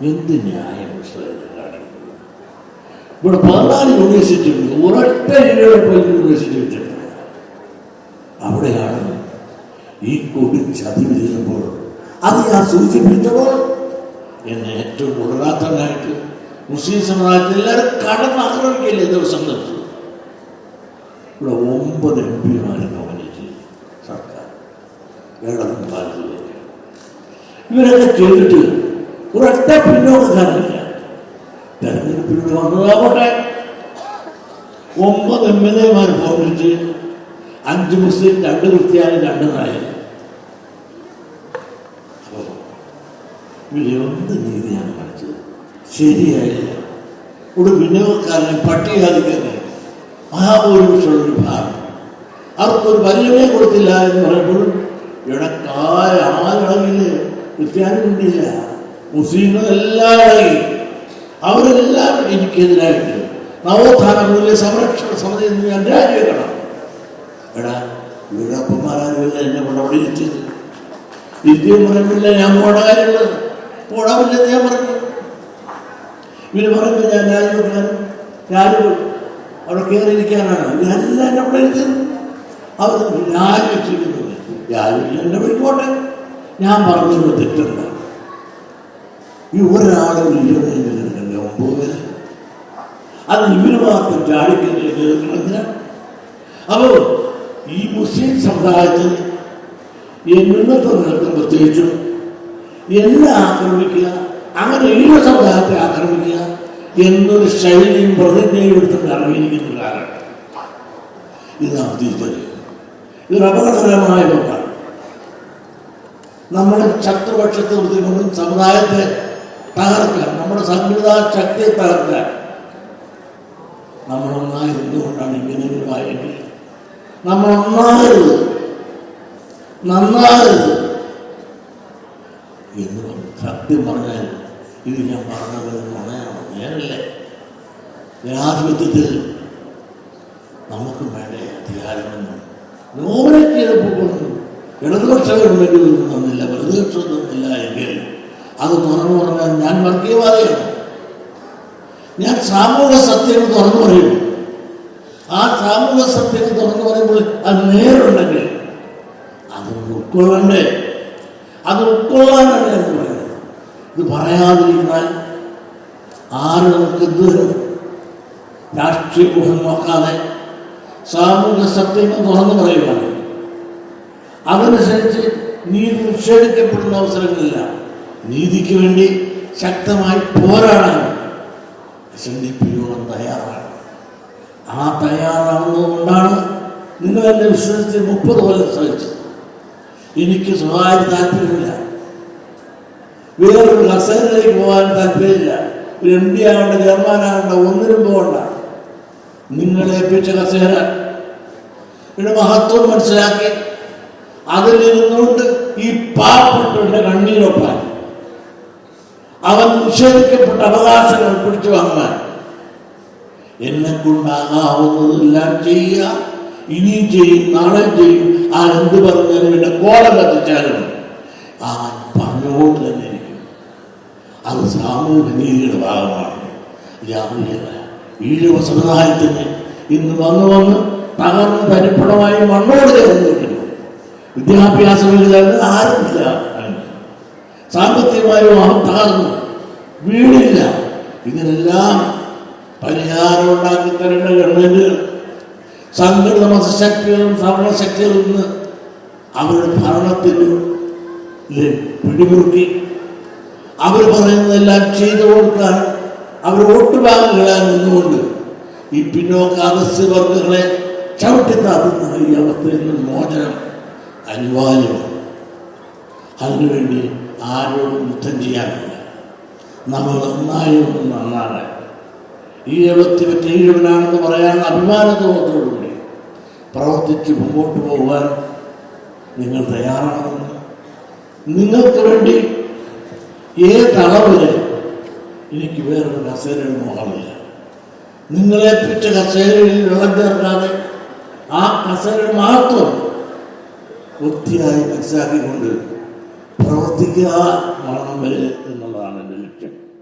എന്ത് ന്യായം കാണിക്കുന്നത്? ഇവിടെ 14 യൂണിവേഴ്സിറ്റി ഉണ്ട്, ഒരൊറ്റ യൂണിവേഴ്സിറ്റി വെച്ചിട്ടുണ്ട്. അവിടെയാണ് ഈ കൊടി ചതിവ് ചെയ്തപ്പോൾ അത് ഞാൻ സൂചിപ്പിച്ചപ്പോൾ എന്നെ ഏറ്റവും ഉടനാത്തനായിട്ട് മുസ്ലിം സമുദായത്തിൽ എല്ലാവരും കടന്നാക്രമിക്കില്ലേ ദിവസം നിർത്തി. ഇവിടെ 9 MP നോമിനേറ്റ് സർക്കാർ ഇടതും പാലത്തിലേക്ക്. ഇവരൊക്കെ ചെയ്തിട്ട് ഒരൊറ്റ പിന്നോക്കക്കാരനില്ല. തെരഞ്ഞെടുപ്പിലൂടെ വന്നതാകട്ടെ 9 MLA പോയിട്ട് 5 മുസ്ലിം, 2 ക്രിസ്ത്യാനി, 2 നായർ. അപ്പോൾ ഇവര് എന്ത് നീതിയാണ് കാണിച്ചത്? ശരിയായില്ല. ഒരു വിനിയോഗക്കാരനെ പട്ടികജാതിക്കാരനെ മഹാഭൂരിപക്ഷമുള്ളൊരു ഭാഗം അവർക്കൊരു പരിഗണന കൊടുത്തില്ല എന്ന് പറയുമ്പോഴും ഇടക്കായ ആളിളകില്ലേ? ക്രിസ്ത്യാനി കൊണ്ടില്ല, മുസ്ലിങ്ങളെല്ലാം ഇളകി. അവരെല്ലാം എനിക്കെതിരായിട്ട് നവോത്ഥാന മൂല്യ സംരക്ഷണ സമിതി എന്ന് ഞാൻ രാജിവെക്കണം. എടാ, വീടപ്പന്മാരാരുമല്ല എന്നെ കൊണ്ട് അവിടെ ഇരുത്തിയത്. ഇരുത്തിയും പറയുന്നില്ല ഞാൻ പോകേണ്ട കാര്യമുള്ളത്, പോടാമില്ലെന്ന് ഞാൻ പറഞ്ഞു. ഇവര് പറയുമ്പോൾ ഞാൻ രാജിവെക്കാനും അവിടെ കയറിയിരിക്കാനാണ് ഇവരെല്ലാം എന്നെ അവിടെ ഇരുത്തിയത്. അവർ രാജിവെച്ചിരിക്കുന്നത് രാജിവെച്ച് എന്നെ വിളിക്കോട്ടെ, ഞാൻ പറഞ്ഞത് തെറ്റല്ല. ഈ ഒരാളെ 20 എടുക്കണ്ടേ 9 പേര്? അത് ഇവര് മാത്രം ചാടിക്കുന്നതിന്. അപ്പോൾ ഈ മുസ്ലിം സമുദായത്തിന് ഇന്നത്തെ നേതൃത്വം പ്രത്യേകിച്ചും എന്നെ ആക്രമിക്കുക, അങ്ങനെ ഈഴ സമുദായത്തെ ആക്രമിക്കുക എന്നൊരു ശൈലിയും പ്രതിജ്ഞയും എടുത്തിട്ട് ഇറങ്ങിയിരിക്കുന്ന കാലം ഇത് നാം തിരിച്ചറിയും. ഇതൊരു അപകടകരമായ ഒന്നാണ്. നമ്മുടെ ശത്രുപക്ഷത്തെ നിർത്തിക്കൊണ്ടും സമുദായത്തെ തകർക്കാൻ, നമ്മുടെ സംഘടിത ശക്തിയെ തകർക്കാൻ നമ്മളൊന്നായി നിന്നുകൊണ്ടാണ് ഇങ്ങനെ ആയെങ്കിൽ നമ്മൾ ഒന്നാകരുത്, നന്നാകരുത് എന്ന് പറഞ്ഞു. സത്യം പറഞ്ഞാൽ ഇത് ഞാൻ പറഞ്ഞത് നുണയാണ്, നേരല്ലേ? ജനാധിപത്യത്തിൽ നമുക്കും വേണ്ടേ അധികാരമെന്നും നോമിനേറ്റ് ചെയ്തപ്പോൾ ഇടതുപക്ഷ ഗവൺമെന്റ് തന്നില്ല, വലതുപക്ഷം തന്നില്ല എങ്കിൽ അത് തുറന്നു പറഞ്ഞാൽ ഞാൻ വർഗീയവാദിയാണ്. ഞാൻ സാമൂഹ്യ സത്യങ്ങൾ തുറന്നു പറയും. ആ സാമൂഹ്യ സത്യങ്ങൾ തുറന്നു പറയുമ്പോൾ അത് നേരുണ്ടെങ്കിൽ അത് ഉൾക്കൊള്ളണ്ടേ? അത് ഉൾക്കൊള്ളാനാണ് ഞാൻ പറയുന്നത്. ഇത് പറയാതിരിന്നാൽ ആര് നമുക്ക് എന്തുവരും? രാഷ്ട്രീയ മുഖം നോക്കാതെ സാമൂഹ്യ സത്യങ്ങൾ തുറന്നു പറയുകയാണ്. അതനുസരിച്ച് നീതി നിഷേധിക്കപ്പെടുന്ന അവസരങ്ങളില്ല നീതിക്ക് വേണ്ടി ശക്തമായി പോരാടാൻ SNDP തയ്യാറാണ്. ആ തയ്യാറാവുന്നതുകൊണ്ടാണ് നിങ്ങളെന്നെ വിശ്വസിച്ച് 30 കൊല്ലം സഹിച്ചത്. എനിക്ക് സ്വകാര്യ താല്പര്യമില്ല, വേറൊരു കസേരയിലേക്ക് പോകാൻ താല്പര്യമില്ല, ഒരു MD ആകേണ്ട, ചെയർമാനാകേണ്ട, ഒന്നിനും പോകണ്ട. നിങ്ങളേൽപ്പിച്ച കസേര പിന്നെ മഹത്വം മനസ്സിലാക്കി അതിലിരുന്നുകൊണ്ട് ഈ പാവപ്പെട്ടവന്റെ കണ്ണീരൊപ്പാൻ, അവൻ നിഷേധിക്കപ്പെട്ട അവകാശങ്ങൾ പിടിച്ചു വാങ്ങാൻ എന്നെ കൊണ്ടാകാവുന്നതെല്ലാം ചെയ്യുക. ഇനിയും ചെയ്യും, നാളെ ചെയ്യും. ആ എന്ത് പറഞ്ഞാലും എന്റെ കോലം കത്തിച്ചാലും ആ പറഞ്ഞുകൊണ്ട് തന്നെ ഇരിക്കും. അത് സാമൂഹ്യ നീതിയുടെ ഭാഗമാണ്. ഈഴവ സമുദായത്തിന് ഇന്ന് വന്ന് തകർന്ന് തരിപ്പണമായി മണ്ണോട് ചേർന്നിരിക്കുന്നു. വിദ്യാഭ്യാസ മേഖലകളിൽ ആരുമില്ല, സാമ്പത്തികമായും അവൻ തകർന്നു, വീടില്ല. ഇതിനെല്ലാം പരിഹാരം ഉണ്ടാക്കി തരേണ്ട ഗവൺമെന്റുകൾ, സംഘടിത മതശക്തികളും സർവശക്തികളും ഇന്ന് അവരുടെ ഭരണത്തിന് പിടിമുറുക്കി അവർ പറയുന്നതെല്ലാം ചെയ്തു കൊടുക്കാൻ, അവർ വോട്ട് ബാങ്കുകളാൽ നിന്നുകൊണ്ട് ഈ പിന്നോക്ക അഗസ്യ വർഗങ്ങളെ ചവിട്ടിത്താത്തുന്ന ഈ അവസ്ഥയിൽ നിന്ന് മോചനം അനിവാര്യമാണ്. അതിനുവേണ്ടി ആരോടും യുദ്ധം ചെയ്യാനില്ല. നമ്മൾ നന്നാണ്. ഈ എഴുപത്തി പറ്റ ഈഴവനാണെന്ന് പറയാൻ അഭിമാനത്തോടത്തോടുകൂടി പ്രവർത്തിച്ച് മുമ്പോട്ട് പോകുവാൻ നിങ്ങൾ തയ്യാറാണെന്ന്, നിങ്ങൾക്ക് വേണ്ടി ഏതളവില് എനിക്ക് വേറൊരു കസേരയിൽ മോഹമില്ല. നിങ്ങളേൽപ്പിച്ച കസേരയിൽ വെള്ളം ചേർക്കാതെ ആ കസേരയുടെ മഹത്വം വൃത്തിയായി മനസ്സിലാക്കിക്കൊണ്ട് പ്രവർത്തിക്കുക മരണം വരെ എന്നുള്ളതാണ് എൻ്റെ രാഷ്ട്രം